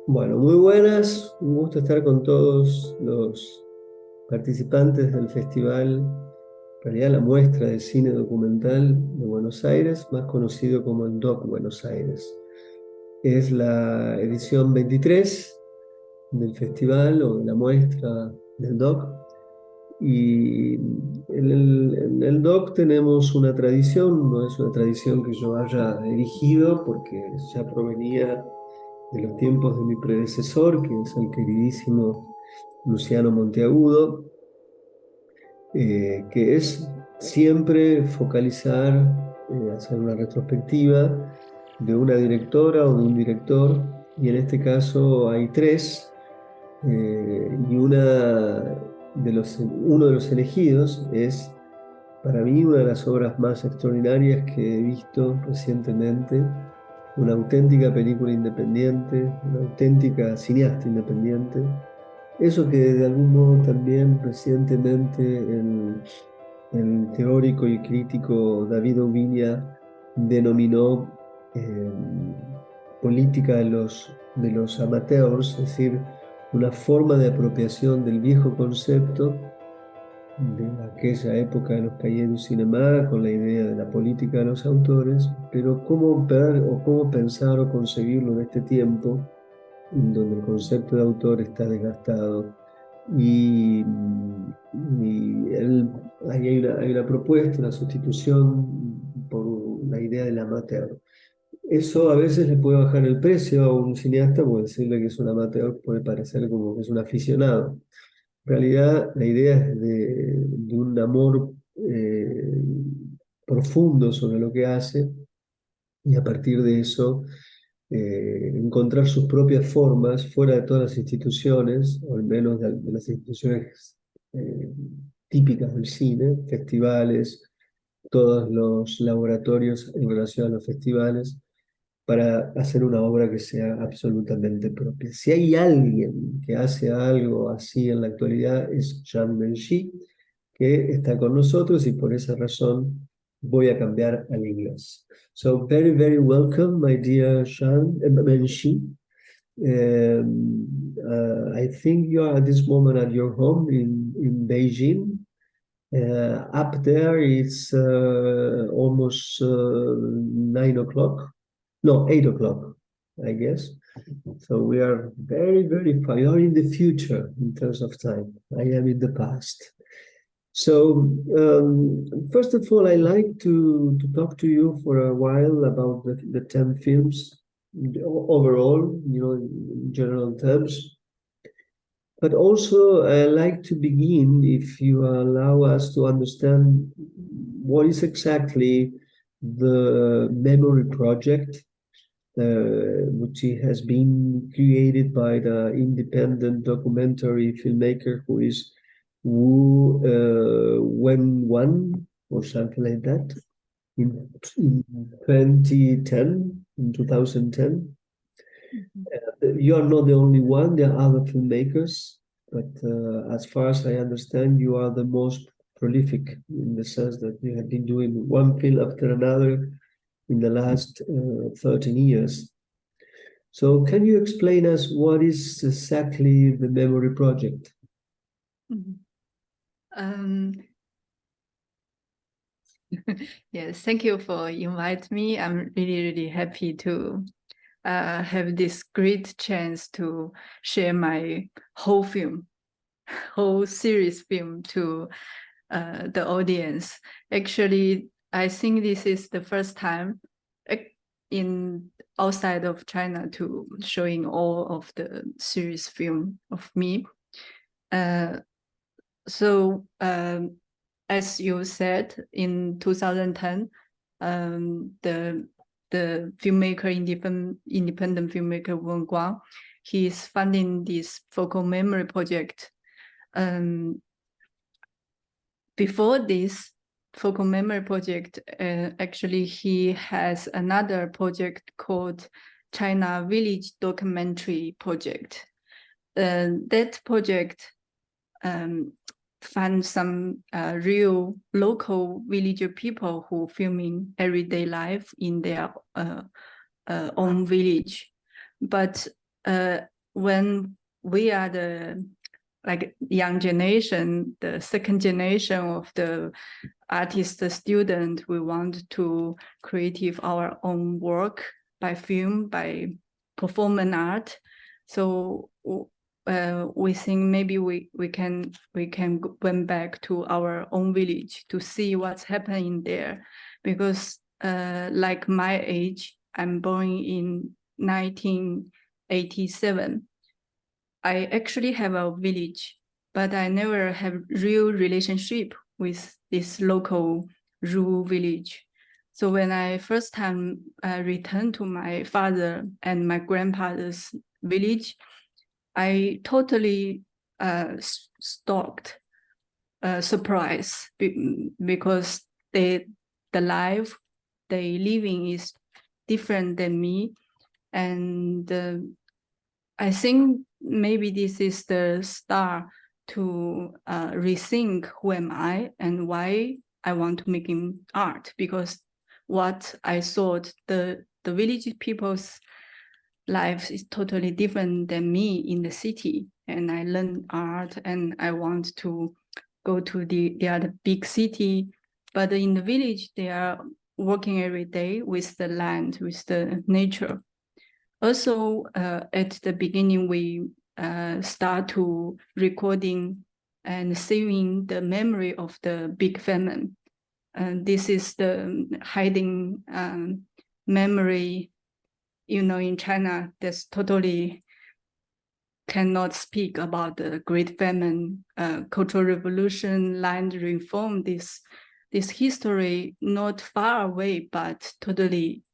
Bueno, muy buenas, un gusto estar con todos los participantes del festival, en realidad la muestra de cine documental de Buenos Aires, más conocido como el Doc Buenos Aires. Es la edición 23 del festival o de la muestra del Doc. Y en el Doc tenemos una tradición, no es una tradición que yo haya erigido porque ya provenía de los tiempos de mi predecesor, que es el queridísimo Luciano Monteagudo, que es siempre focalizar, hacer una retrospectiva de una directora o de un director, y en este caso hay tres, y uno de los elegidos es para mí una de las obras más extraordinarias que he visto recientemente, una auténtica película independiente, una auténtica cineasta independiente. Eso que de algún modo también recientemente el teórico y crítico David Oviña denominó eh, política de los amateurs, es decir, una forma de apropiación del viejo concepto de aquella época de los cahiers du cinéma, con la idea de la política de los autores, pero cómo ver o cómo pensar o concebirlo en este tiempo, en donde el concepto de autor está desgastado. Y, ahí hay una propuesta, una sustitución por la idea del amateur. Eso a veces le puede bajar el precio a un cineasta, porque decirle que es un amateur puede parecer como que es un aficionado. En realidad, la idea es de un amor profundo sobre lo que hace y a partir de eso encontrar sus propias formas fuera de todas las instituciones, o al menos de las instituciones eh, típicas del cine, festivales, todos los laboratorios en relación a los festivales, para hacer una obra que sea absolutamente propia. Si hay alguien que hace algo así en la actualidad es Zhang Mengqi, que está con nosotros y por esa razón voy a cambiar al inglés. So very, very welcome, my dear Zhang Mengqi. I think you are at this moment at your home in Beijing. Up there, it's almost 9 o'clock. No, 8 o'clock, I guess. So we are very, very far. You are in the future in terms of time. I am in the past. So, first of all, I like to talk to you for a while about the 10 films overall, in general terms. But also, I like to begin, if you allow us to understand what is exactly the memory project, which has been created by the independent documentary filmmaker who is Wu Wen or something like that in 2010, in 2010. You are not the only one, there are other filmmakers, but as far as I understand, you are the most prolific in the sense that you have been doing one film after another in the last 13 years. So can you explain us what is exactly the memory project? Yes, thank you for inviting me. I'm really, really happy to have this great chance to share my whole series film to the audience. Actually, I think this is the first time in outside of China to showing all of the series film of me. As you said, in 2010, the filmmaker, independent filmmaker Wen Guang, he is funding this focal memory project. Before this focal memory project, actually he has another project called China Village Documentary Project. That project find some real local villager people who filming everyday life in their own village. But when we are the like young generation, the second generation of the artist, the student, we want to create our own work by film, by performance art. So we think maybe we can went back to our own village to see what's happening there, because like my age, I'm born in 1987. I actually have a village, but I never have real relationship with this local rural village. So when I first time returned to my father and my grandfather's village, I totally stalked, surprised, because the life they living is different than me, and I think maybe this is the start to rethink who am I and why I want to make art, because what I thought the village people's life is totally different than me in the city, and I learn art and I want to go to the other big city, but in the village they are working every day with the land, with the nature. Also, at the beginning, we start to recording and saving the memory of the big famine. And this is the hiding memory. You know, in China, there's totally cannot speak about the Great Famine, Cultural Revolution, land reform. This history not far away, but totally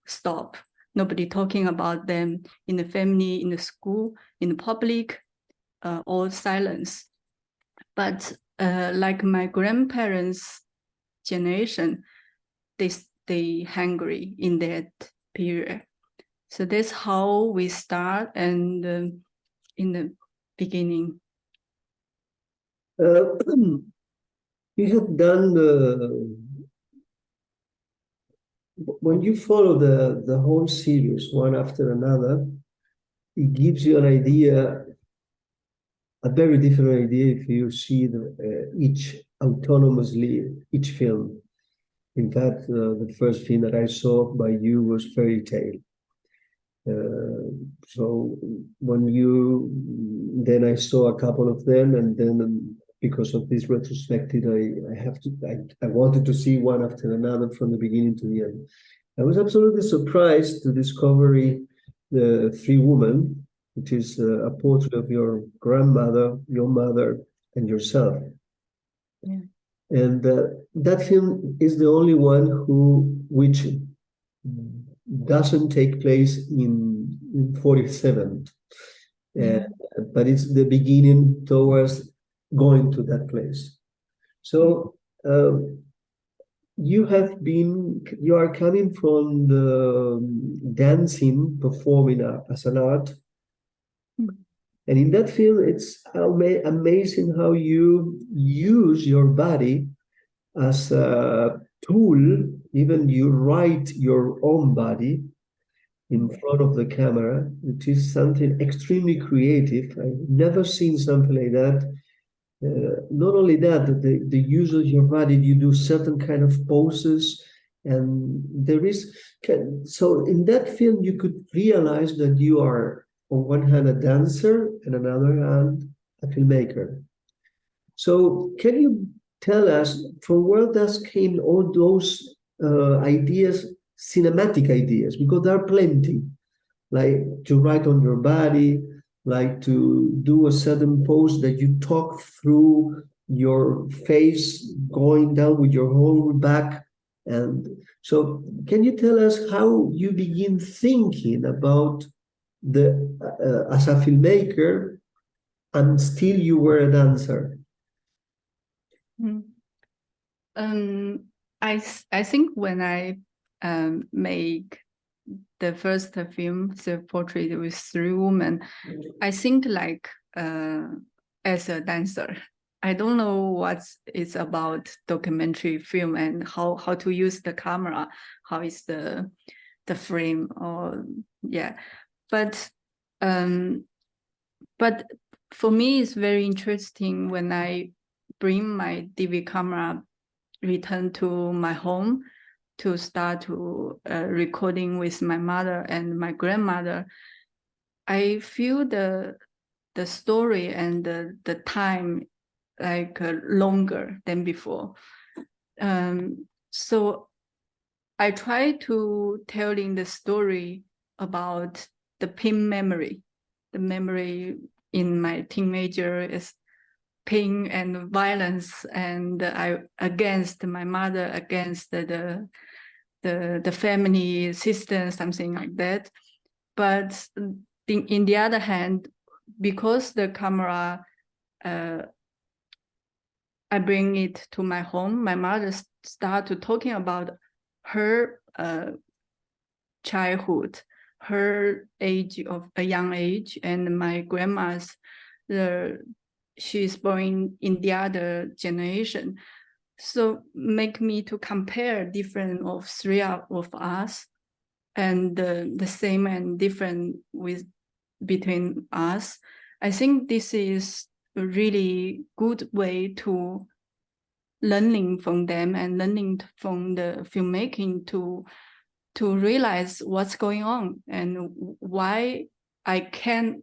stop. Nobody talking about them in the family, in the school, in the public, all silence. But like my grandparents' generation, they stay hungry in that period. So that's how we start, and in the beginning. You have done when you follow the whole series one after another, it gives you an idea, a very different idea if you see each autonomously, each film. In fact, the first film that I saw by you was Fairy Tale. So then I saw a couple of them, and then because of this retrospective, I wanted to see one after another from the beginning to the end. I was absolutely surprised to discover the Three Women, which is a portrait of your grandmother, your mother, and yourself. Yeah. And that film is the only one which doesn't take place in 47, but it's the beginning towards going to that place. So you are coming from the dancing, performing as an art. And in that film, it's amazing how you use your body as a tool. Even you write your own body in front of the camera, which is something extremely creative. I've never seen something like that. Not only that, the use of your body, you do certain kind of poses, and so in that film you could realize that you are on one hand a dancer and on another hand a filmmaker. So can you tell us from where came all those ideas, cinematic ideas, because there are plenty, like to write on your body, like to do a certain pose that you talk through your face going down with your whole back. And so can you tell us how you begin thinking about as a filmmaker and still you were a dancer? I think when I make the first film, the portrait with Three Women, I think like as a dancer. I don't know what it's about documentary film and how to use the camera, how is the frame, or but But for me, it's very interesting when I bring my DV camera, return to my home to start to recording with my mother and my grandmother. I feel the story and the time like longer than before. So I try to telling the story about the pain memory. The memory in my teenager is pain and violence, and I against my mother, against the family system, something like that. But in the other hand, because the camera, I bring it to my home, my mother started talking about her childhood, her age of a young age, and my grandma's, she's born in the other generation. So make me to compare different of three of us, and the same and different with between us. I think this is a really good way to learning from them and learning from the filmmaking to realize what's going on and why I can't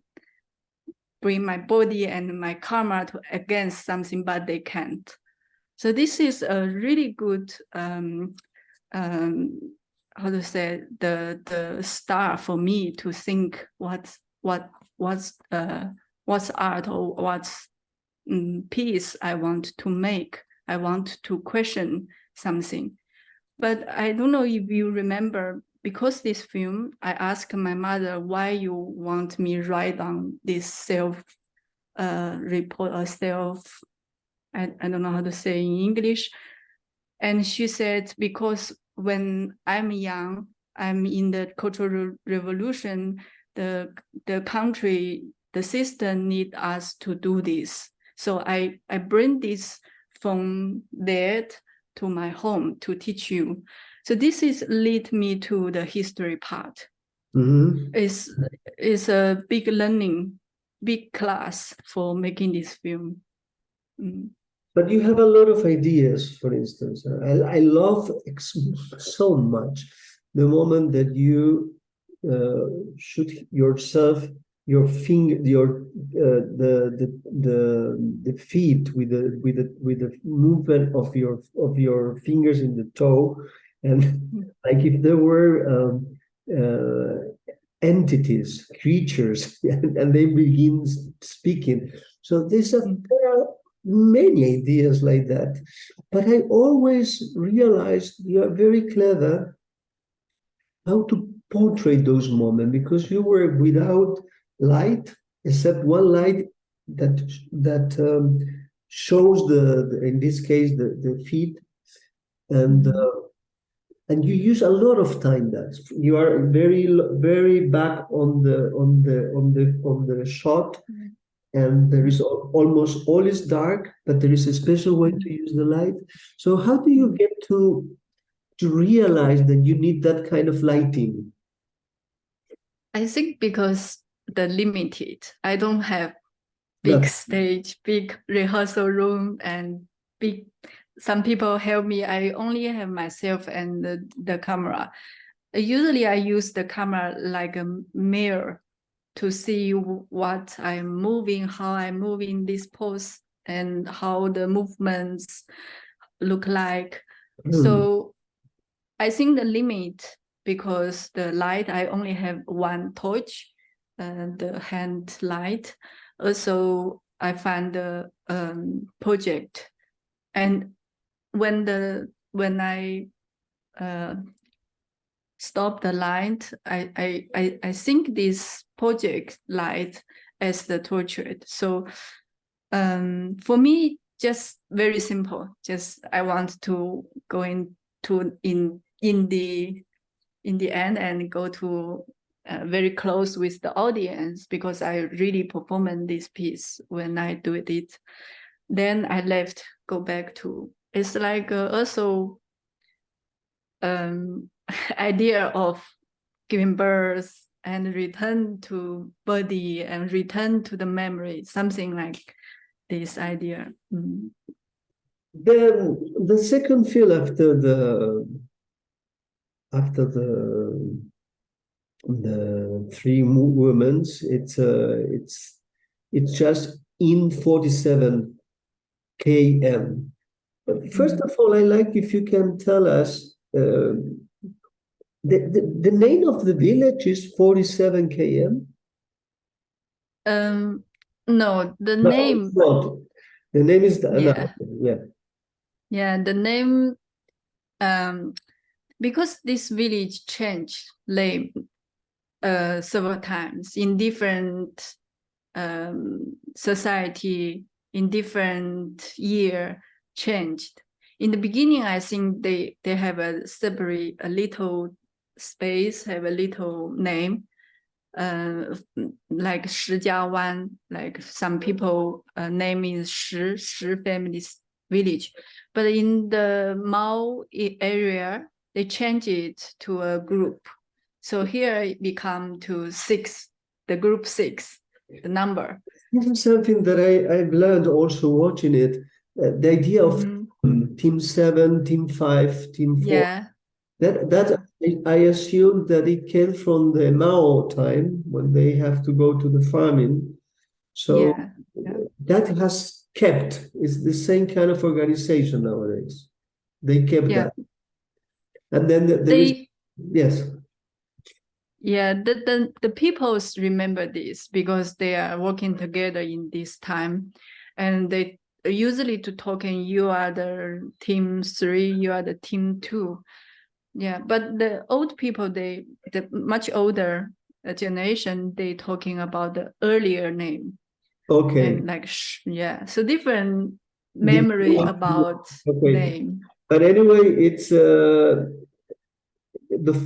bring my body and my karma to against something, but they can't. So this is a really good how to say the start for me to think what's art or what's piece I want to make. I want to question something. But I don't know if you remember, because this film, I asked my mother why you want me write on this self report or self, I don't know how to say in English. And she said, because when I'm young, I'm in the Cultural Revolution, the country, the system need us to do this. So I bring this from there to my home to teach you. So this is lead me to the history part. Mm-hmm. It's a big learning, big class for making this film. But you have a lot of ideas, for instance. I love so much the moment that you shoot yourself, your finger, the feet with the movement of your fingers in the toe, and like if there were entities, creatures, and they begin speaking. So there are many ideas like that. But I always realized you are very clever how to portray those moments, because you were without light, except one light that shows in this case the feet, and you use a lot of time. That you are very back on the shot, and there is almost all is dark, but there is a special way to use the light. So how do you get to realize that you need that kind of lighting? I think because the limited, I don't have big That, stage, big rehearsal room, and big. Some people help me. I only have myself and the camera. Usually, I use the camera like a mirror to see what I'm moving, how I'm moving this pose, and how the movements look like. So I think the limit, because the light, I only have one torch, the hand light. Also, I find the project, and when I stop the light, I think this project light as the tortured. So for me, just very simple. Just I want to go into in the end and go to very close with the audience, because I really perform this piece when I do it. Then I left, go back to, it's like also idea of giving birth and return to body and return to the memory, something like this idea. Then the second film after the three women, it's just in 47 km. But first of all, I like if you can tell us the name of the village is 47 km. No, the No, name. it's not. The name is Yeah. yeah. Yeah, the name. Because this village changed name several times in different society, in different year changed. In the beginning, I think they have a separate, a little space, have a little name, like Shijiawan, like some people name is Shi family village. But in the Mao area, they change it to a group. So here it become to 6, the group 6, the number. This is something that I've learned also watching it. The idea of team 7, team 5, team 4. Yeah. That I assume that it came from the Mao time when they have to go to the farming. So that has kept, it's the same kind of organization nowadays. They kept that. And then there is, yes. Yeah, the peoples remember this because they are working together in this time, and they usually to talking, you are the team 3, you are the team 2. Yeah, but the old people, the much older generation, they talking about the earlier name. Okay. And like so different memory about name. But anyway, it's the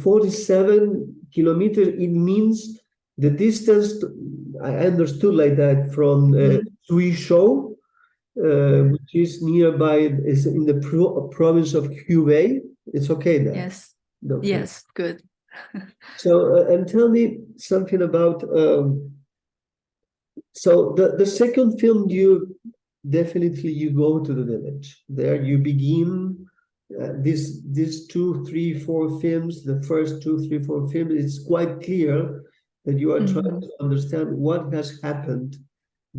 47 kilometers, it means the distance, I understood like that, from Suizhou, which is nearby, is in the province of Hubei. It's okay there. Yes. Okay. Yes, good. So, and tell me something about, so the second film, you definitely you go to the village. There you begin these 2, 3, 4 films, the first 2, 3, 4 films, it's quite clear that you are trying to understand what has happened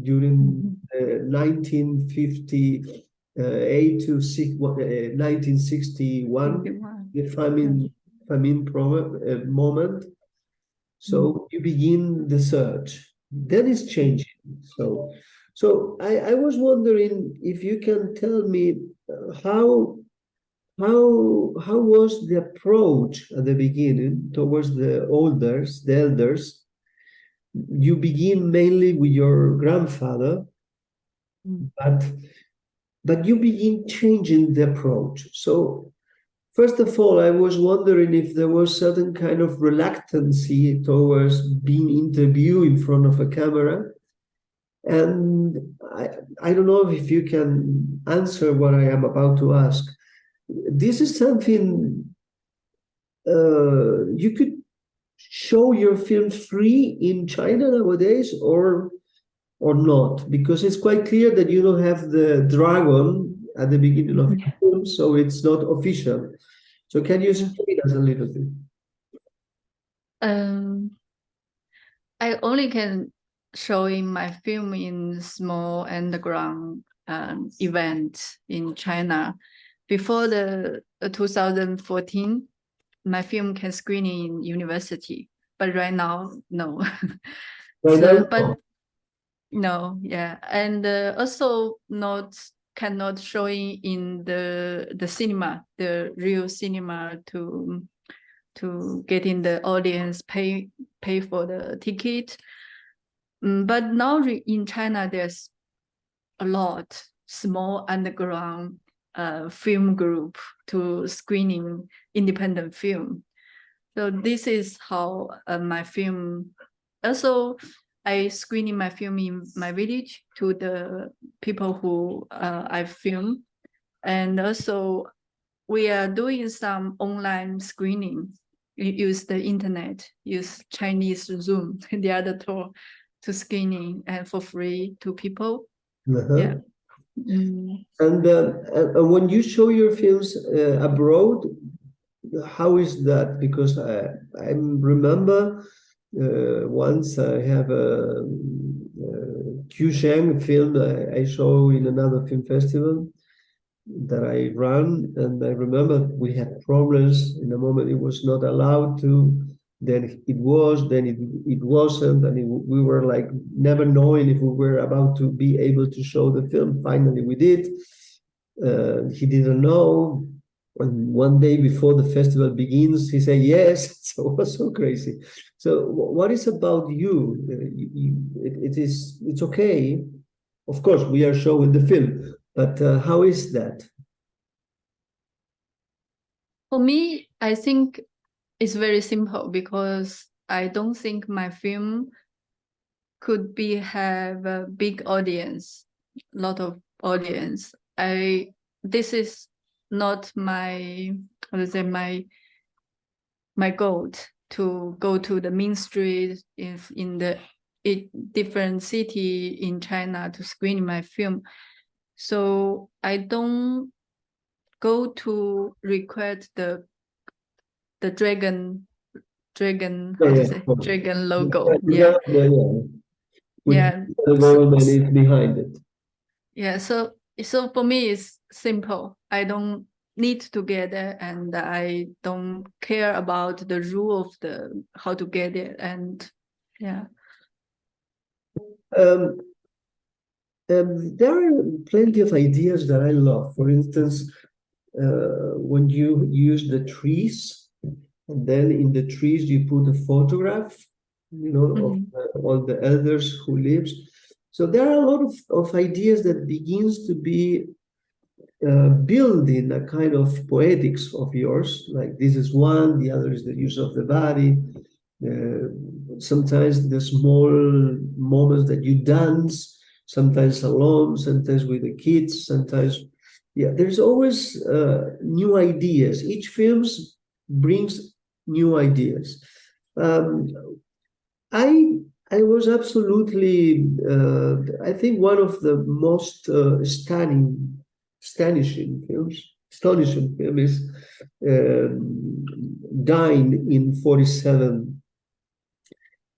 during 1958 to 1961, the famine moment. So you begin the search. Then it's changing. So I was wondering if you can tell me how was the approach at the beginning towards the elders? You begin mainly with your grandfather, but you begin changing the approach. So first of all, I was wondering if there was certain kind of reluctancy towards being interviewed in front of a camera. And I don't know if you can answer what I am about to ask. This is something you could show your film free in China nowadays, or not? Because it's quite clear that you don't have the dragon at the beginning of the film, so it's not official. So can you explain us a little bit? I only can show in my film in small underground event in China. Before the 2014, my film can screen in university, but right now, no. But no, yeah, and also cannot showing in the cinema, the real cinema to get in the audience, pay for the ticket. But now in China, there's a lot small underground film group to screening independent film. So this is how my film. Also, I screening my film in my village to the people who I film, and also we are doing some online screening use the internet, use Chinese Zoom, the other tour, to screening and for free to people. Yeah. And when you show your films abroad, how is that? Because I remember once I have a Sheng film I show in another film festival that I run, and I remember we had problems. In a moment it was not allowed to, then it was, then it wasn't, and we were like never knowing if we were about to be able to show the film. Finally we did. He didn't know, and one day before the festival begins he said yes. So it was so crazy. So what is about you? It's okay, of course we are showing the film, but how is that? For me, I think it's very simple, because I don't think my film could have a big audience, lot of audience. This is not my, how to say, my goal to go to the main street in the different city in China to screen my film. So I don't go to request the dragon how to say, dragon logo. Yeah. Yeah. The government is behind it. Yeah. So for me it's simple. I don't need to get it, and I don't care about the rule of the how to get it. And yeah. There are plenty of ideas that I love. For instance, when you use the trees, and then in the trees you put a photograph, of all the elders who lives. So there are a lot of ideas that begins to be building a kind of poetics of yours. Like this is one, the other is the use of the body. Sometimes the small moments that you dance, sometimes alone, sometimes with the kids, sometimes, yeah, there's always new ideas. Each film brings new ideas. I was absolutely, I think one of the most astonishing films is Dying in 47.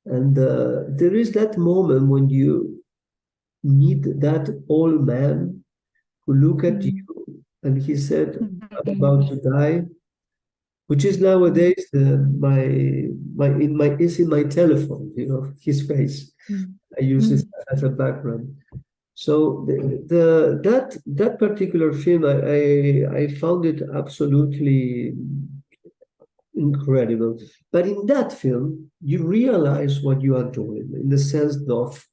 And there is that moment when you meet that old man who look at you, and he said, I'm about to die, which is nowadays is in my telephone, his face. I use this as a background. So that particular film, I found it absolutely incredible. But in that film, you realize what you are doing, in the sense of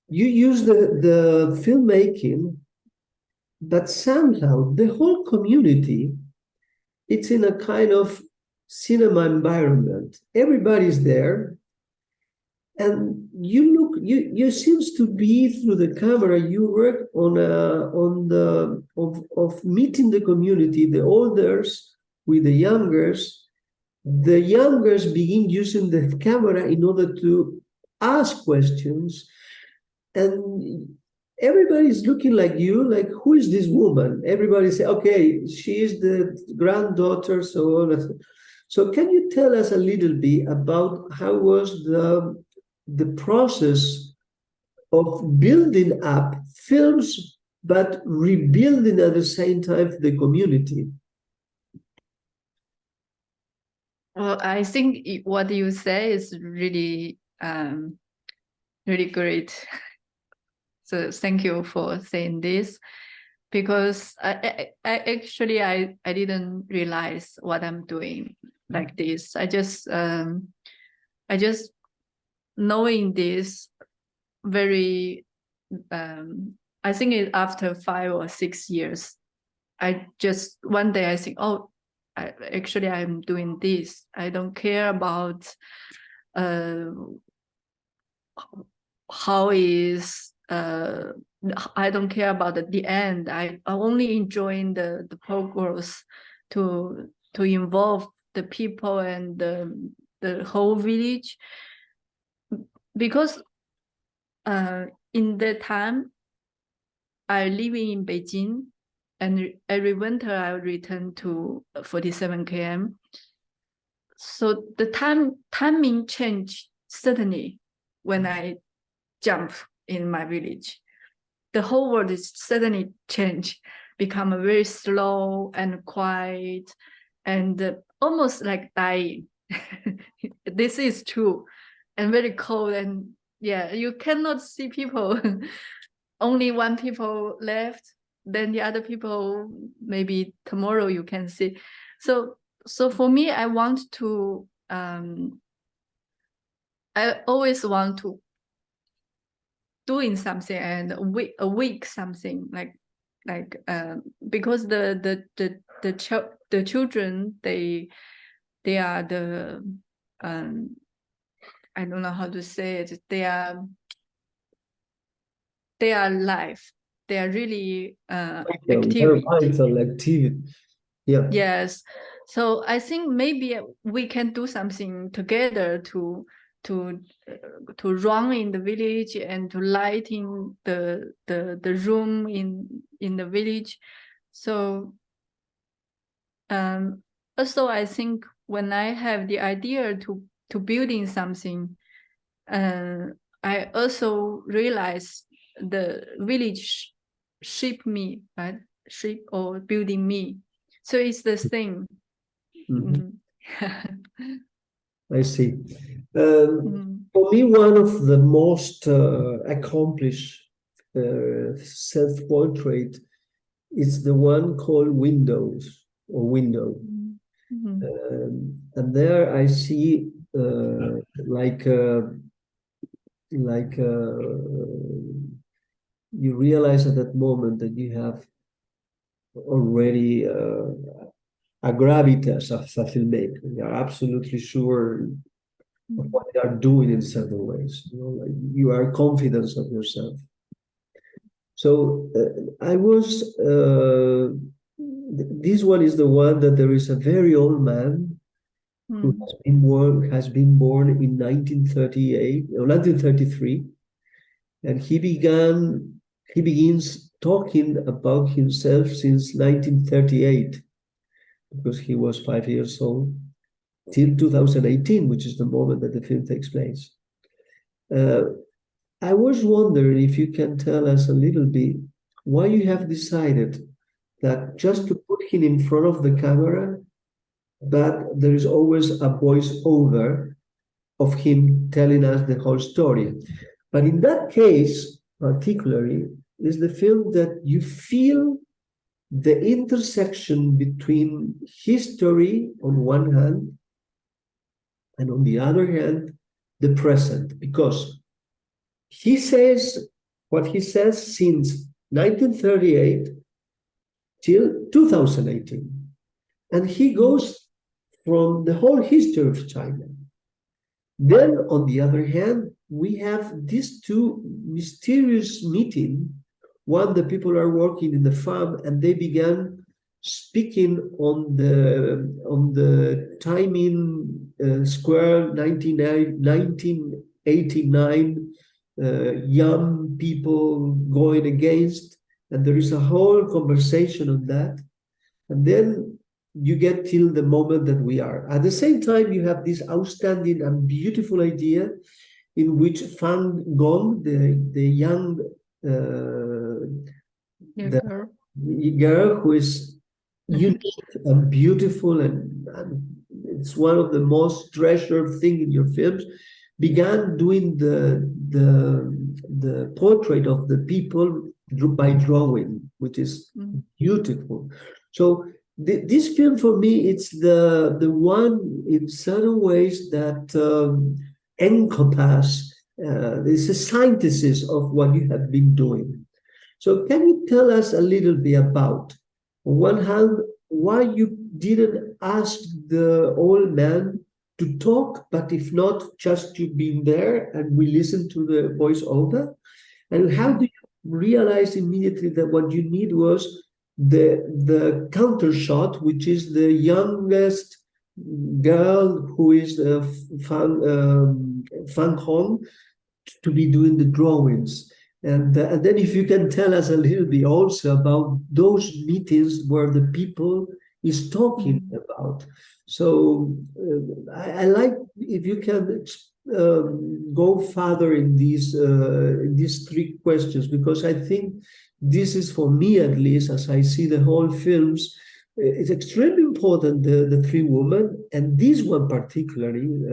you use the filmmaking, but somehow the whole community, it's in a kind of cinema environment. Everybody's there, and you seems to be through the camera. You work on meeting the community, the elders with the youngers. The youngers begin using the camera in order to ask questions, and everybody's looking like you, like, who is this woman? Everybody say, okay, she is the granddaughter, so on. So can you tell us a little bit about how was the process of building up films, but rebuilding at the same time the community? Well, I think what you say is really, really great. So thank you for saying this, because I actually didn't realize what I'm doing like this. I just knowing this very, I think after 5 or 6 years, I just one day I think, oh, I'm doing this. I don't care about how is I don't care about the end. I only enjoying the progress to involve the people and the whole village, because in that time I living in Beijing, and every winter I return to 47 km. So the timing changed suddenly when I jump in my village. The whole world is suddenly changed, become very slow and quiet, and almost like dying. This is true, and very cold, and yeah, you cannot see people. Only one people left, then the other people maybe tomorrow you can see. So for me, I want to I always want to doing something and a week something like because the children they are the I don't know how to say it, they are live, they are really active. Activity. Yeah. Yes, so I think maybe we can do something together to run in the village and to lighting the room in the village. So also I think when I have the idea to building something, I also realize the village shape me, right? Shape or building me. So it's the thing. I see. For me, one of the most accomplished self-portrait is the one called Windows or Window. And there I see you realize at that moment that you have already a gravitas as a filmmaker. You are absolutely sure of what they are doing in certain ways. Like you are confident of yourself. So I was. This one is the one that there is a very old man who has been born in 1938 or 1933, and he begins talking about himself since 1938, because he was 5 years old, till 2018, which is the moment that the film takes place. I was wondering if you can tell us a little bit why you have decided that just to put him in front of the camera, but there is always a voice-over of him telling us the whole story. But in that case, particularly, is the film that you feel the intersection between history on one hand and on the other hand, the present, because he says what he says since 1938 till 2018. And he goes from the whole history of China. Then, on the other hand, we have these two mysterious meetings. One, the people are working in the farm, and they began speaking on the timing square 1989, young people going against, and there is a whole conversation on that. And then you get till the moment that we are. At the same time, you have this outstanding and beautiful idea in which Fang Gong, the young girl who is unique and beautiful, and it's one of the most treasured things in your films, began doing the portrait of the people by drawing, which is beautiful. So this film for me, it's the one in certain ways that encompass. It's a synthesis of what you have been doing. So can you tell us a little bit about, on one hand, why you didn't ask the old man to talk, but if not, just to be there and we listen to the voiceover? And how do you realize immediately that what you need was the counter shot, which is the youngest girl who is Fan Hong to be doing the drawings. And then if you can tell us a little bit also about those meetings where the people is talking about. So I like if you can go further in these three questions, because I think this is, for me at least, as I see the whole films, it's extremely important, the three women, and this one particularly,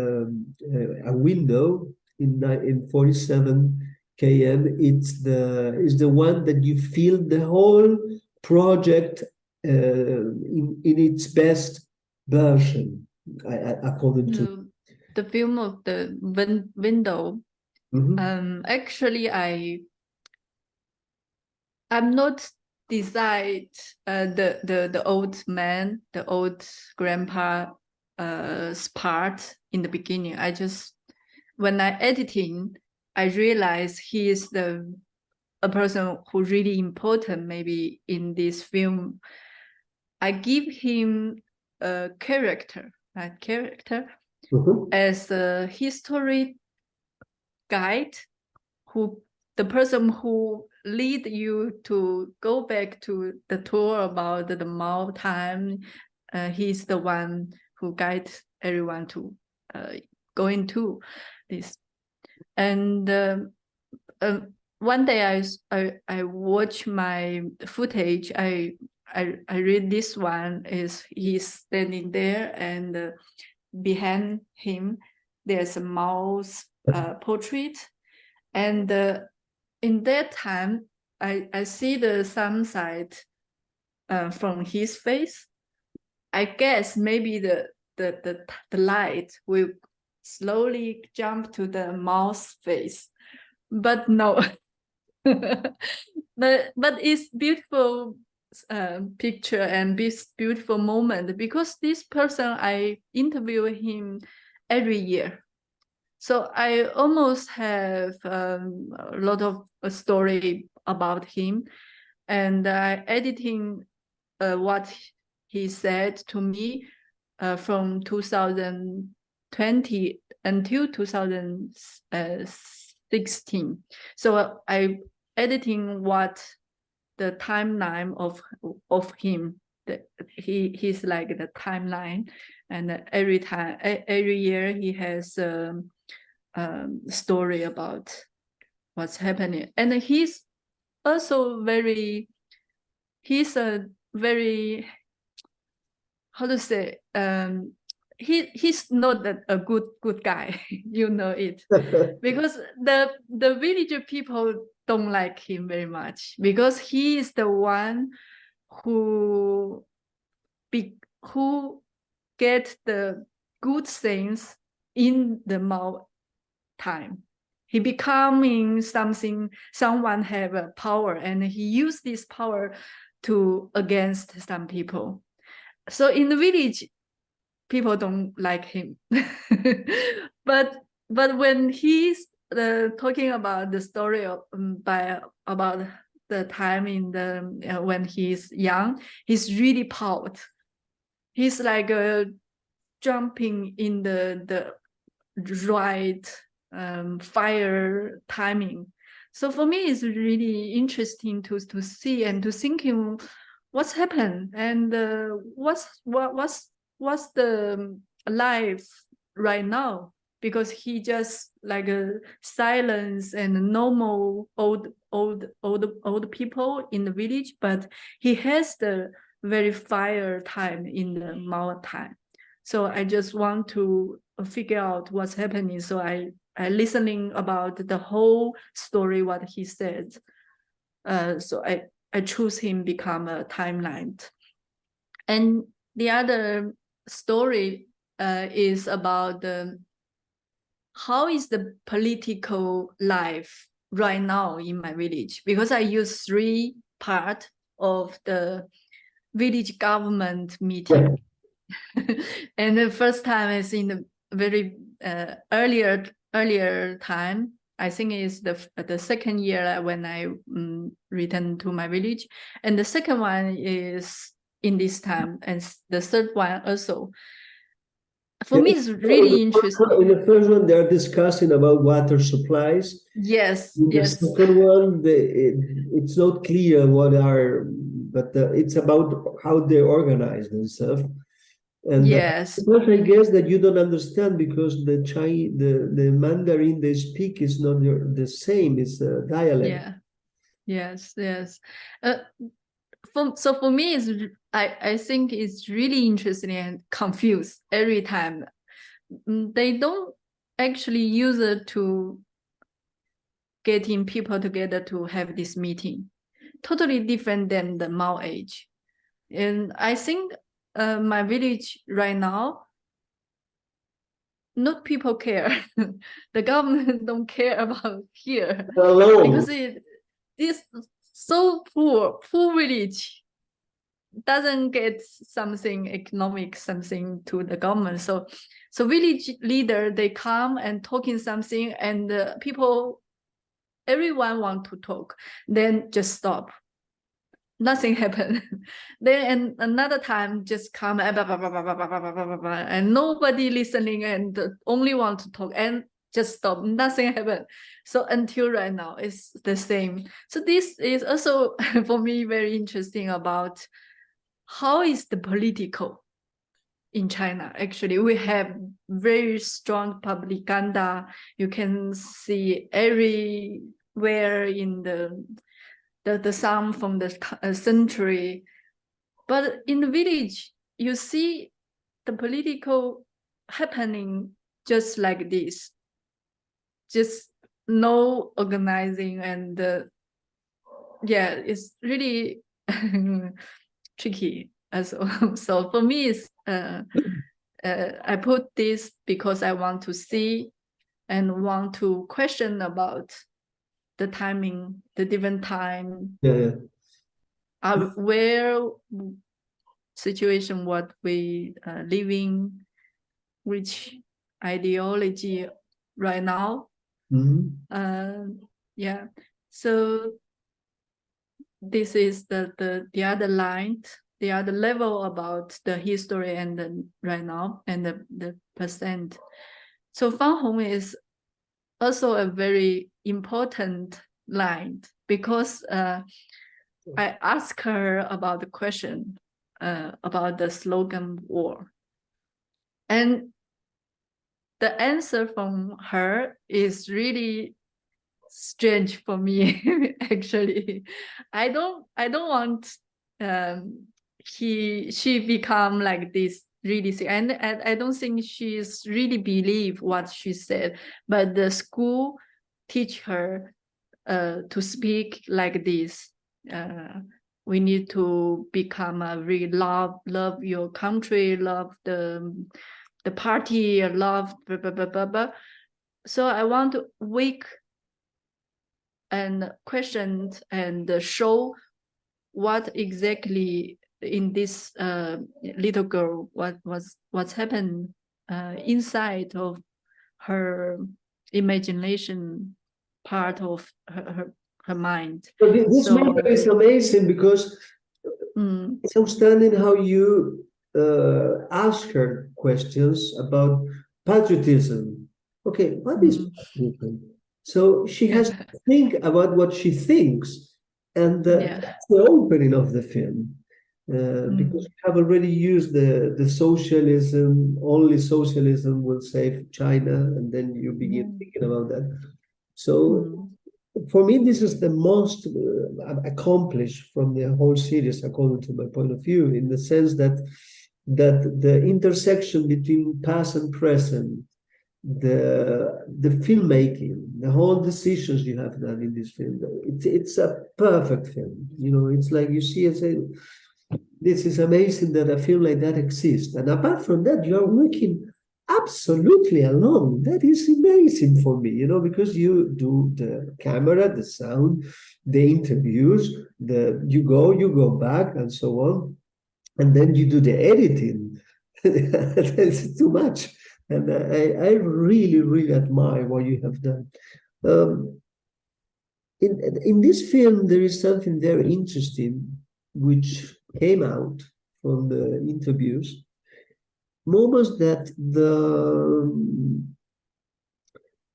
a window in 47 km. It's the one that you feel the whole project in its best version, according to. The film of the window. Actually, I'm not decide the old man, the old grandpa part in the beginning. I just, when I editing, I realized he is a person who really important maybe in this film. I give him a character, as a history guide, who the person who lead you to go back to the tour about the Mao time. He's the one who guides everyone to go into this. And one day I watch my footage. I read this one is he's standing there, and behind him there's a Mao's portrait, and in that time I see the sunset from his face. I guess maybe the light will slowly jump to the Mao's face, but no. but it's beautiful picture and this beautiful moment, because this person, I interview him every year. So I almost have a lot of story about him, and editing what he said to me from 2020 until 2016. So I editing what the timeline of him. He's like the timeline, and every year he has story about what's happening. And he's also he's a very, how to say, he's not a good guy. You know it. Because the villager people don't like him very much, because he is the one who get the good things in the Mao time. He becoming someone have a power, and he used this power to against some people. So in the village, people don't like him. but when he's talking about the story of about the time in the when he's young, he's really proud. He's like jumping in the right fire timing. So for me, it's really interesting to see and to thinking what's happened, and what's the life right now, because he just like a silence and normal old people in the village, but he has the very fire time in the Mao time. So I just want to figure out what's happening. So I listening about the whole story, what he said. So I choose him become a timeline. And the other story is about how is the political life right now in my village, because I use 3 parts of the village government meeting. And the first time is in the very earlier time. I think is the second year when I returned to my village, and the second one is in this time, and the third one also. For me, it's really interesting. In the first one, they're discussing about water supplies. Yes, In the yes, second one, it's not clear what are, but it's about how they organize themselves. And yes, because I guess that you don't understand because the Mandarin they speak is not the same. It's a dialect. yeah, yes, yes. For me, I think it's really interesting and confused every time. They don't actually use it to getting people together to have this meeting. Totally different than the Mao age. And I think my village right now, not people care. The government don't care about here because it is so poor village doesn't get something economic, something to the government. So village leader, they come and talking something and people, everyone want to talk, then just stop. Nothing happened. Then another time just come and nobody listening and only want to talk and just stop. Nothing happened. So until right now, it's the same. So this is also for me very interesting about how is the political in China. Actually, we have very strong propaganda. You can see everywhere in the sound from the century. But in the village, you see the political happening just like this. Just no organizing and yeah, it's really tricky as well. So for me, it's I put this because I want to see and want to question about the timing, the different time, Yeah. where situation what we living, which ideology right now. Yeah. So this is the other line, the other level about the history and the right now and the present. So Fan Hong is also a very important line because I asked her about the question about the slogan war. And the answer from her is really strange for me, actually. I don't want she become like this really sick. And I don't think she's really believe what she said, but the school teach her to speak like this. We need to become a really love your country, love the party, love blah, blah, blah, blah, blah. So I want to wake and question and show what exactly in this little girl, what's happened inside of her imagination part of her mind. But this movie is amazing because it's outstanding how you ask her questions about patriotism. Okay, what is patriotism? So she has to think about what she thinks, and that's the opening of the film. Because you have already used the socialism, only socialism will save China, and then you begin thinking about that. So for me, this is the most accomplished from the whole series, according to my point of view, in the sense that the intersection between past and present, the filmmaking, the whole decisions you have done in this film, it's a perfect film. You know, it's like you see and say, this is amazing that a film like that exists. And apart from that, you are working absolutely alone. That is amazing for me, you know, because you do the camera, the sound, the interviews, you go back and so on. And then you do the editing. That's too much. And I really, really admire what you have done. In this film, there is something very interesting which came out from the interviews. moments that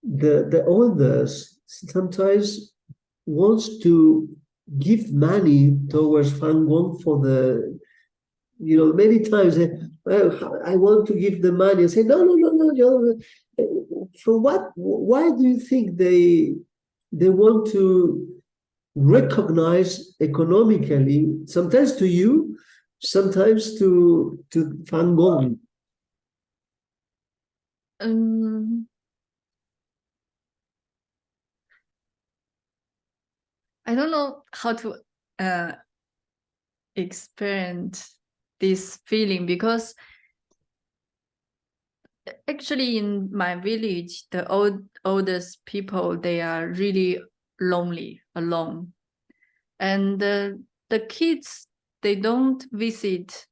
the others sometimes wants to give money towards Van Gogh for the, many times I want to give the money and say, no, no, no, no, for what? Why do you think they want to recognize economically, sometimes to you, sometimes to Van Gogh? I don't know how to experience this feeling, because actually in my village, the oldest people, they are really lonely, alone. And the kids, they don't visit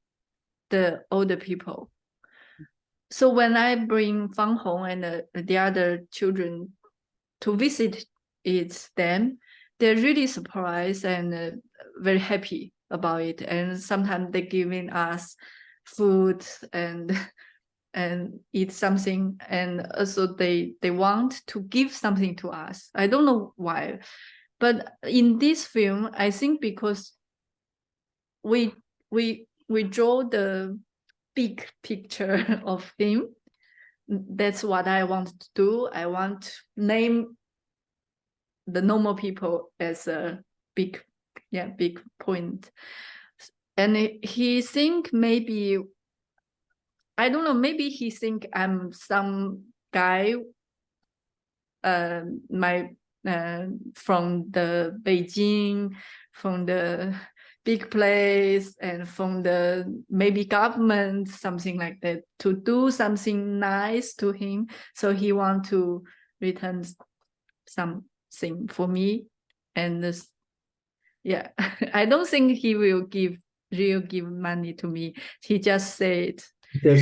the older people. So when I bring Fang Hong and the other children to visit them, they're really surprised and very happy about it. And sometimes they're giving us food and eat something, and also they want to give something to us. I don't know why, but in this film, I think because we draw the big picture of him. That's what I want to do. I want to name the normal people as a big point. And he think maybe, I don't know, maybe he think I'm some guy from the Beijing, from the big place, and from the maybe government, something like that, to do something nice to him. So he want to return something for me. And I don't think he will give money to me. He just said to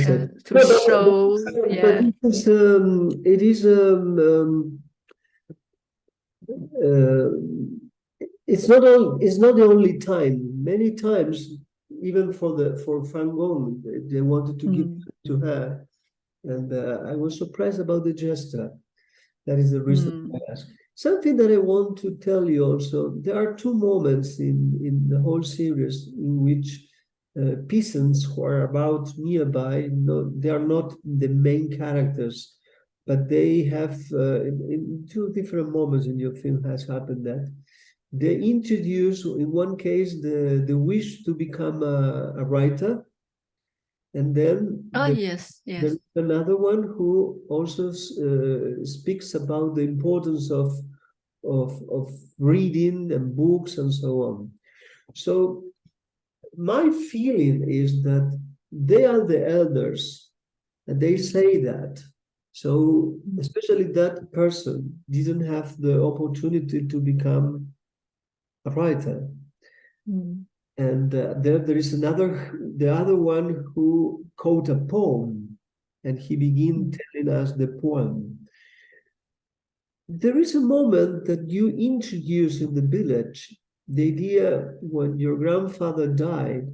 show. But it is it's not the only time. Many times, even for Van Gogh, they wanted to give to her, and I was surprised about the gesture. That is the reason I asked. Something that I want to tell you also. There are two moments in the whole series in which peasants who are about nearby, they are not the main characters, but they have in two different moments in your film has happened that they introduce, in one case, the wish to become a writer, and then yes. there's another one who also speaks about the importance of reading and books and so on. So my feeling is that they are the elders, and they say that. So especially that person didn't have the opportunity to become a writer. And there is the other one who quote a poem, and he began telling us the poem. There is a moment that you introduce in the village, the idea when your grandfather died,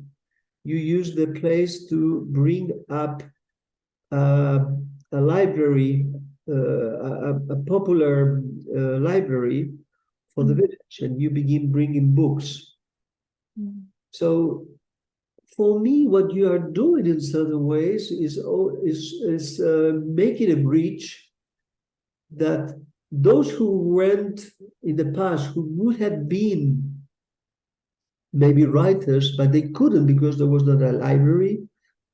you used the place to bring up a library, a popular library for the village, and you begin bringing books. So for me, what you are doing in certain ways is making a bridge that those who went in the past, who would have been maybe writers, but they couldn't because there was not a library,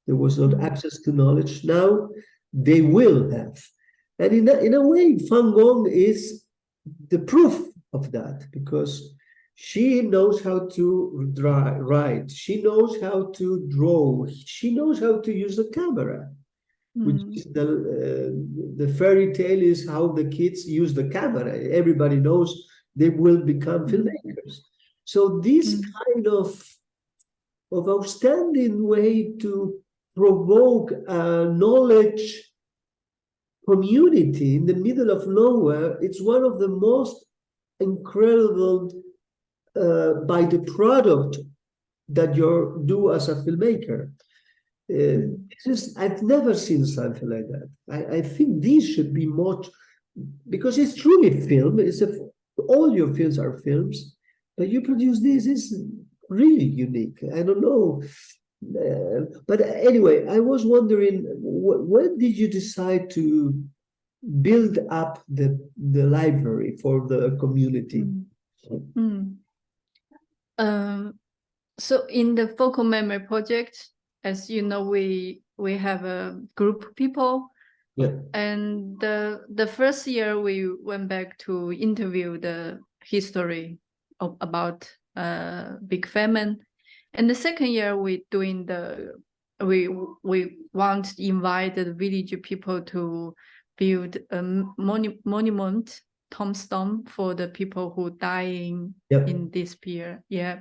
there was not access to knowledge. Now they will have. And in a way, Van Gogh is the proof of that, because she knows how to write, she knows how to draw, she knows how to use the camera. Which is the fairy tale is how the kids use the camera. Everybody knows they will become filmmakers. So this kind of outstanding way to provoke a knowledge community in the middle of nowhere, it's one of the most incredible by the product that you do as a filmmaker. I've never seen something like that. I think these should be more, because it's truly film. All your films are films, but you produce this is really unique. I don't know. But anyway, I was wondering, when did you decide to build up the library for the community? So in the focal memory project, as you know, we have a group of people. Yeah. And the first year we went back to interview the history about big famine. And the second year we want to invite the village people to build a monument tombstone for the people who dying in this period. Yeah.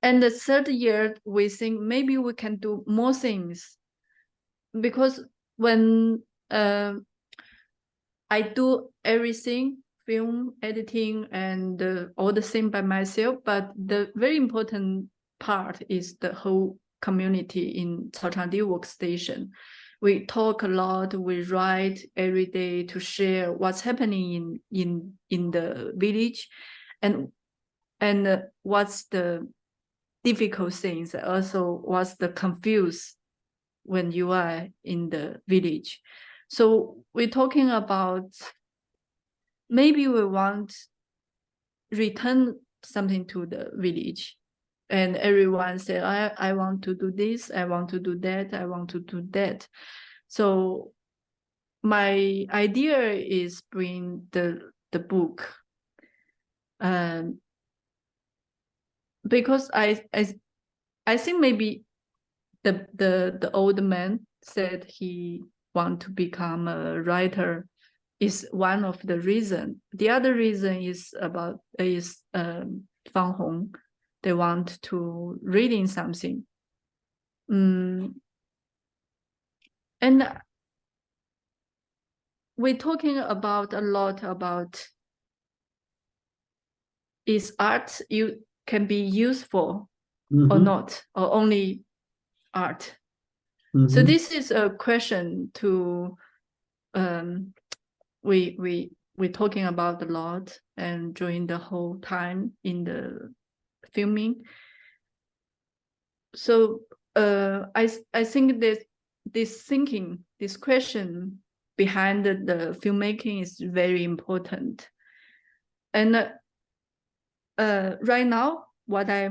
And the third year we think maybe we can do more things, because when I do everything, film editing and all the thing by myself, but the very important part is the whole community in Caochangdi workstation. We talk a lot, we write every day to share what's happening in the village, and what's the difficult things, also what's the confused when you are in the village. So we're talking about maybe we want return something to the village, and everyone said, I want to do this, I want to do that, I want to do that. So my idea is bring the book, because I think maybe the old man said he want to become a writer is one of the reason. The other reason is Fang Hong. They want to reading something. And we're talking about a lot about, is art you can be useful or not, or only art. So this is a question to we're talking about a lot, and during the whole time in the filming. So I think that this question behind the filmmaking is very important. And right now, what I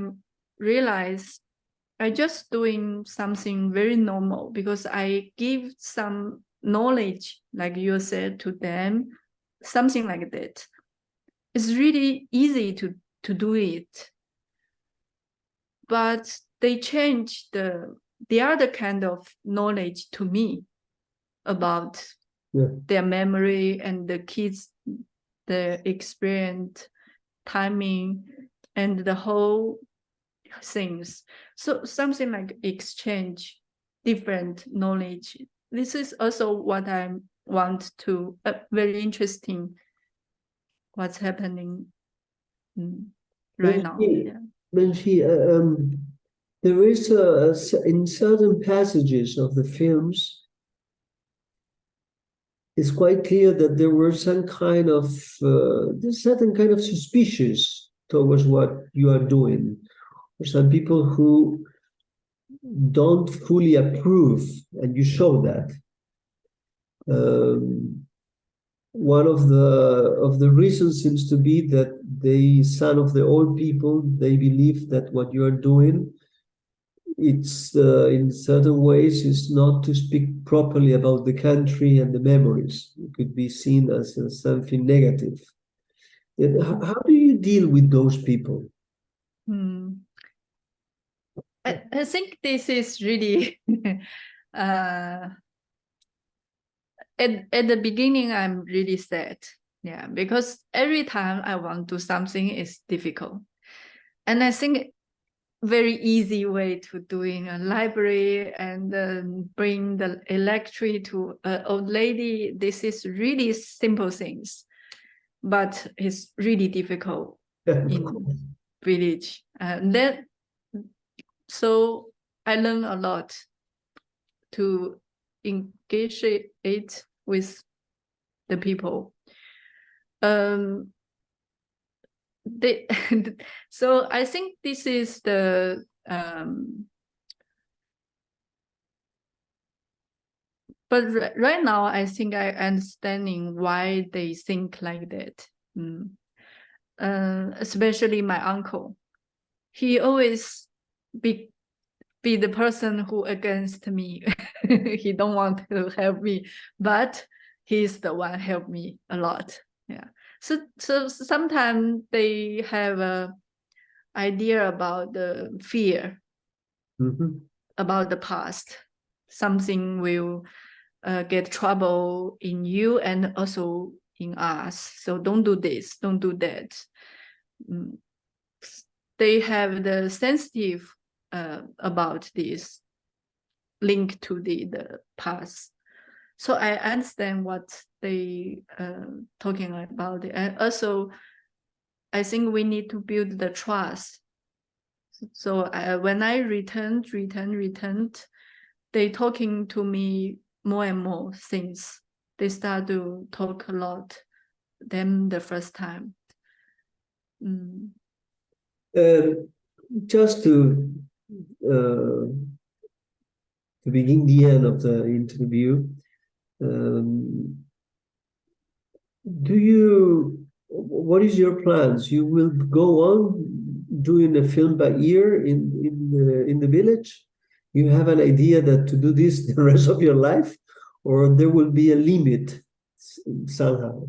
realize, I just doing something very normal, because I give some knowledge, like you said, to them, something like that. It's really easy to do it, but they change the other kind of knowledge to me about their memory and the kids, the experience, timing, and the whole things. So something like exchange different knowledge. This is also what I want to, very interesting what's happening right now. Mengqi, there is in certain passages of the films, it's quite clear that there were some kind of there's certain kind of suspicious towards what you are doing. Some people who don't fully approve, and you show that. One of the reasons seems to be that some of the old people, they believe that what you are doing, it's in certain ways is not to speak properly about the country and the memories. It could be seen as something negative. And how do you deal with those people? I think this is really at the beginning I'm really sad, because every time I want to do something is difficult, and I think very easy way to doing a library and bring the electric to an old lady. This is really simple things, but it's really difficult in village. So I learned a lot to engage it with the people. So I think this is the but right now I think I understanding why they think like that. Especially my uncle, he always be the person who against me. He don't want to help me, but he's the one help me a lot. Yeah. So sometimes they have a idea about the fear about the past. Something will get trouble in you and also in us. So don't do this, don't do that. They have the sensitive about this link to the past. So I understand what they talking about. And also, I think we need to build the trust. So when I returned, they talking to me more and more things. They start to talk a lot than the first time. Just to begin the end of the interview, what is your plans? You will go on doing a film by year in the village? You have an idea that to do this the rest of your life, or there will be a limit somehow?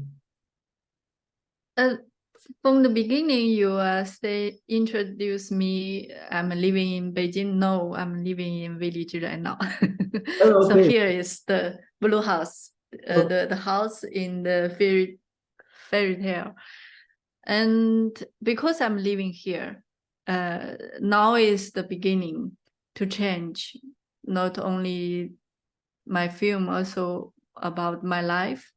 From the beginning, you introduce me. I'm living in Beijing. No, I'm living in village right now. Oh, okay. So here is the blue house, the house in the fairy tale. And because I'm living here, now is the beginning to change. Not only my film, also about my life.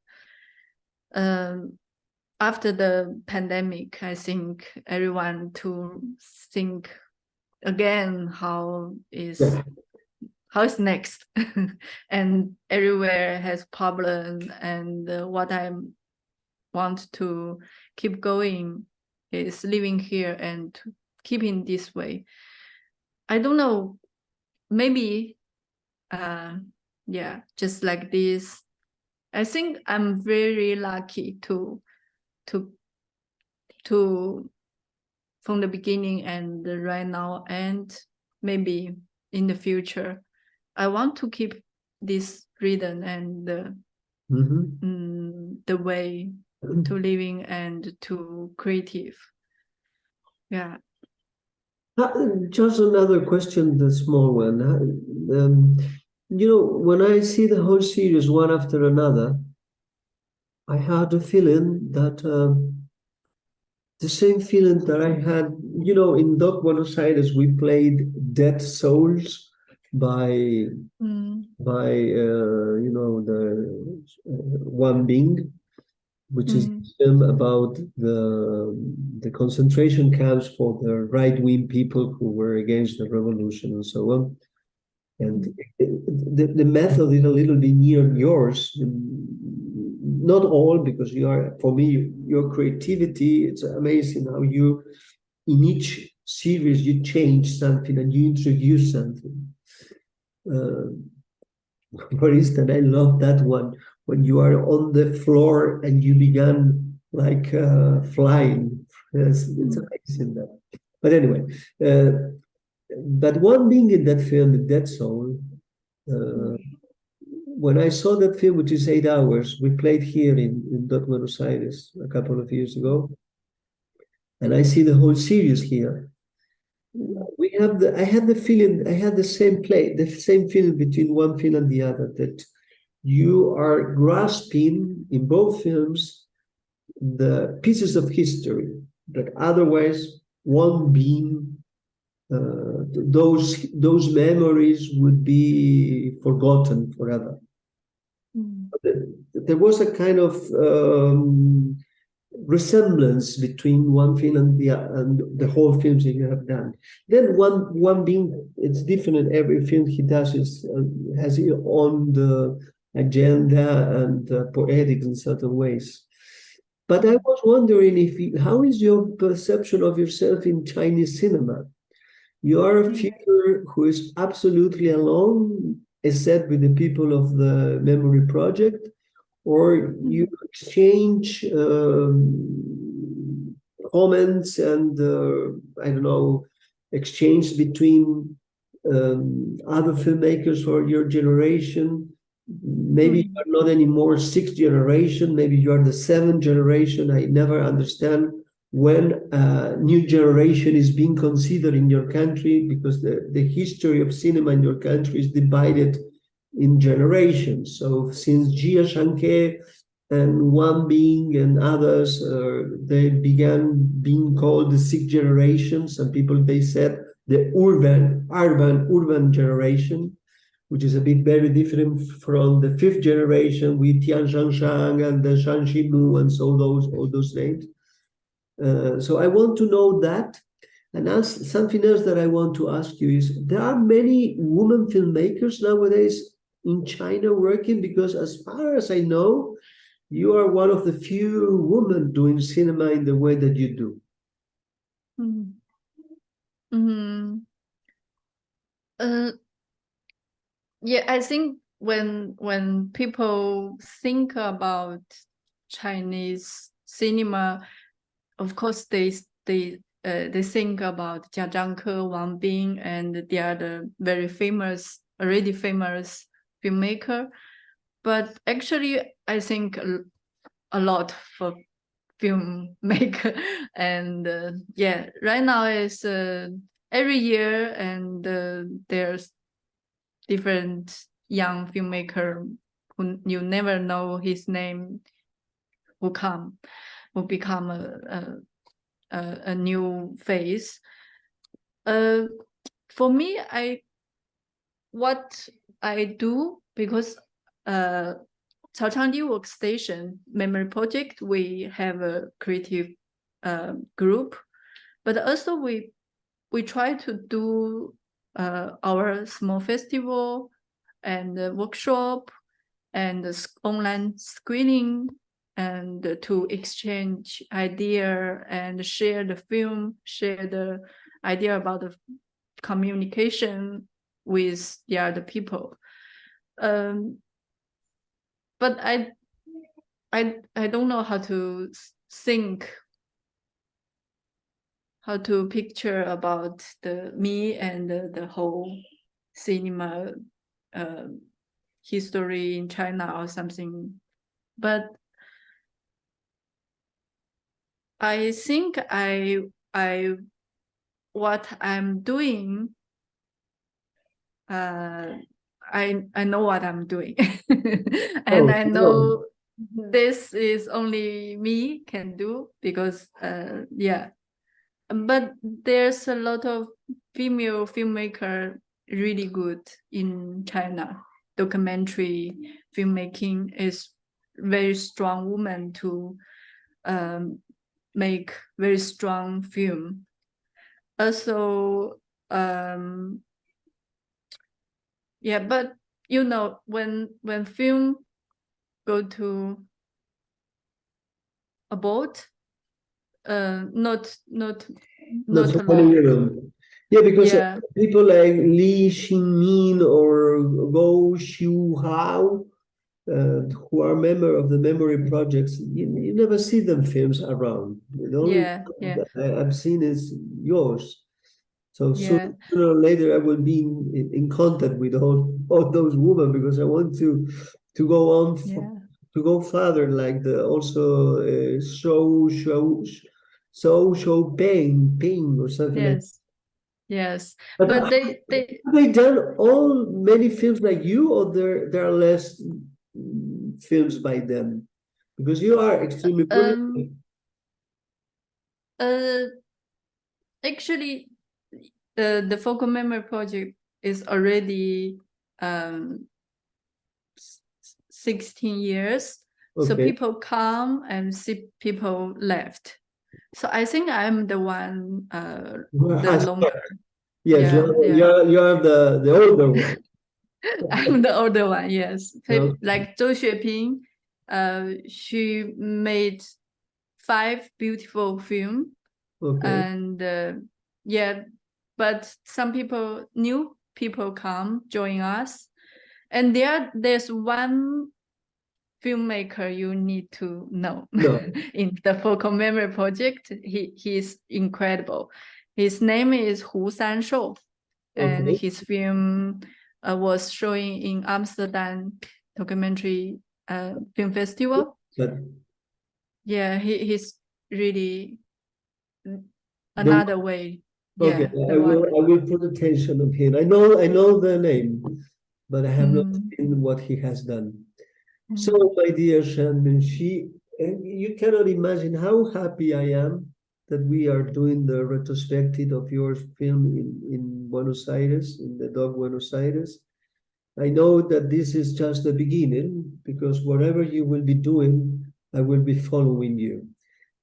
After the pandemic, I think everyone to think again how is next, and everywhere has problem. And what I want to keep going is living here and keeping this way. I don't know, maybe, yeah, just like this. I think I'm very lucky to from the beginning and right now, and maybe in the future, I want to keep this freedom and the way to living and to creative. Yeah. Just another question, the small one. When I see the whole series one after another, I had a feeling that the same feeling that I had, in Buenos Aires, we played Dead Souls by the One Bing, which is a film about the concentration camps for the right-wing people who were against the revolution and so on. And the method is a little bit near yours. Not all, because for me, your creativity, it's amazing how you, in each series, you change something and you introduce something. For instance, I love that one when you are on the floor and you began like flying. It's amazing that. But anyway, but one being in that film, The Dead Soul, when I saw that film, which is 8 hours, we played here in Buenos Aires a couple of years ago, and I see the whole series here. I had the feeling, I had the same feeling between one film and the other, that you are grasping in both films the pieces of history that otherwise won't be. Those memories would be forgotten forever. There was a kind of resemblance between one film and the whole films that you have done. Then one being it's different. Every film he does is has his own the agenda and poetics in certain ways. But I was wondering how is your perception of yourself in Chinese cinema? You are a figure who is absolutely alone, except with the people of the Memory Project, or you exchange comments and I don't know, exchange between other filmmakers for your generation. Maybe you're not anymore sixth generation, maybe you are the seventh generation. I never understand when a new generation is being considered in your country, because the history of cinema in your country is divided in generations. So since Jia Shanke and Wang Bing and others, they began being called the sixth generation. Some people, they said the urban generation, which is a bit very different from the fifth generation with Tian Shanshang and the Shang Shimu and so all those names. So I want to know that. And something else that I want to ask you is, there are many women filmmakers nowadays in China working, because as far as I know, you are one of the few women doing cinema in the way that you do. Yeah, I think when people think about Chinese cinema, of course they think about Jia Zhangke, Wang Bing, and the other very famous, already famous filmmaker. But actually, I think a lot for filmmaker, and yeah, right now is every year, and there's different young filmmaker who you never know his name will become a new face. For me, what I do, because Chaochangji Workstation Memory Project, we have a creative group, but also we try to do our small festival and workshop and online screening, and to exchange idea and share the film, share the idea about the communication with the other people. But I don't know how to think, how to picture about me and the whole cinema history in China or something. But I think what I'm doing, I know what I'm doing, and I know this is only me can do, because yeah. But there's a lot of female filmmaker really good in China. Documentary filmmaking is very strong woman to make very strong film. Also, yeah, but you know, when film go to a boat, not so a lot. Yeah, because people like Li Xingmin or Gou Xiuhao, who are member of the memory projects, you never see them films around. The only one that I've seen is yours. So sooner or later, I will be in contact with all those women, because I want to go on to go further, like the also show Ping or something like that. Yes, But they done many films like you, or there are less films by them? Because you are extremely brilliant. Actually, the Focal Memory Project is already 16 years, So Okay. people come and see people left. So I think I'm the one, the longer. Yes, Yeah, yeah. you're the older one. I'm the older one, yes. Okay. Like Zhou Xueping, she made 5 beautiful films. Okay. And yeah, but some people, new people come join us. And there's one filmmaker you need to know No. in the Focal Memory Project. He's incredible. His name is Hu Sanshou, and Okay. his film was showing in Amsterdam Documentary Film Festival. But Yeah, he's really the another way. okay, Yeah, the one. I will put attention of him. I know the name, but I have not seen what he has done. So, my dear Shannon, you cannot imagine how happy I am that we are doing the retrospective of your film in Buenos Aires, in the Doc Buenos Aires. I know that this is just the beginning because whatever you will be doing, I will be following you.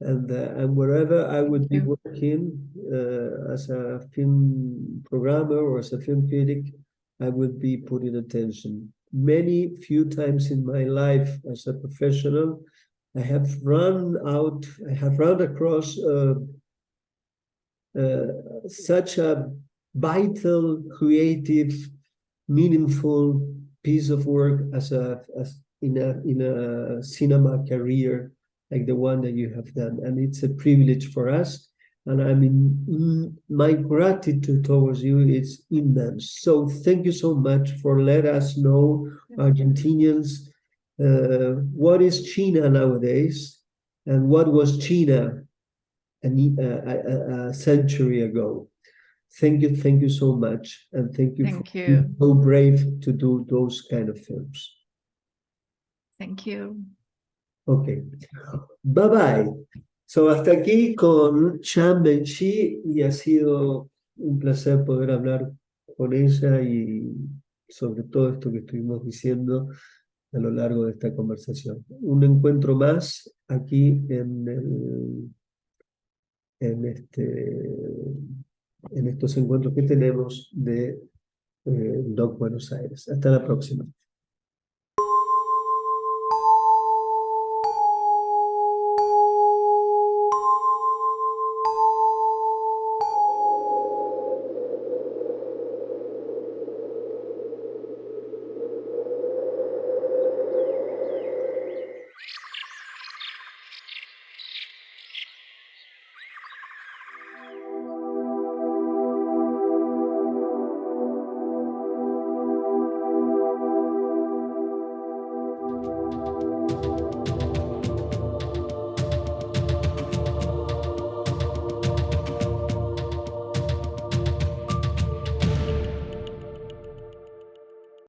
And wherever I would be working as a film programmer or as a film critic, I would be putting attention. Many few times in my life as a professional, I have run across such a vital, creative, meaningful piece of work as in a cinema career like the one that you have done, and it's a privilege for us. And I mean, my gratitude towards you is immense. So thank you so much for letting us know, Argentinians, what is China nowadays, and what was China a century ago. Thank you so much, and thank you for Thank being you. so brave to do those kind of films. Thank you. Okay, bye bye. So hasta aquí con Zhang Mengqi y ha sido un placer poder hablar con ella y sobre todo esto que estuvimos diciendo a lo largo de esta conversación. Un encuentro más aquí en, en estos encuentros que tenemos de Doc Buenos Aires. Hasta la próxima.